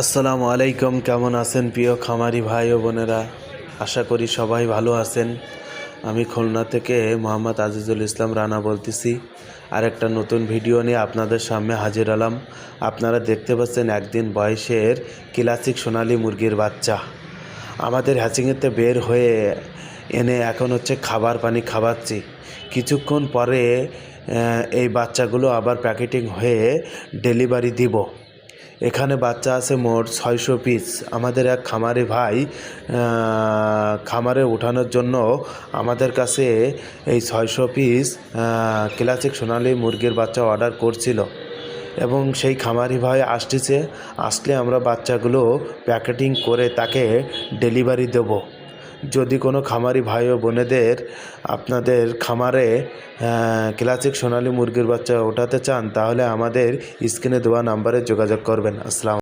আসসালামু আলাইকুম। কেমন আছেন প্রিয় খামারি ভাই ও বোনেরা? আশা করি সবাই ভালো আছেন। আমি খুলনা থেকে মোহাম্মদ আজিজুল ইসলাম রানা বলতেছি। আরেকটা নতুন ভিডিও নিয়ে আপনাদের সামনে হাজির হলাম। আপনারা দেখতে পাচ্ছেন একদিন বয়সের ক্লাসিক সোনালী মুরগির বাচ্চা আমাদের হ্যাচিংয়েতে বের হয়ে এনে এখন খাবার পানি খাওয়াচ্ছি। কিছুক্ষণ পরে এই বাচ্চাগুলো আবার প্যাকেটিং হয়ে ডেলিভারি দিব। এখানে বাচ্চা আছে মোট 600 পিস। আমাদের এক খামারি ভাই খামারে ওঠানোর জন্য আমাদের কাছে এই 600 পিস ক্লাসিক সোনালী মুরগির বাচ্চা অর্ডার করছিল এবং সেই খামারি ভাই আসলে আমরা বাচ্চাগুলো প্যাকেটিং করে তাকে ডেলিভারি দেব। যদি কোনো খামারি ভাই ও বোনেদের আপনাদের খামারে ক্লাসিক সোনালী মুরগির বাচ্চা ওঠাতে চান তাহলে আমাদের স্ক্রিনে দেওয়া নাম্বারে যোগাযোগ করবেন। আসসালাম।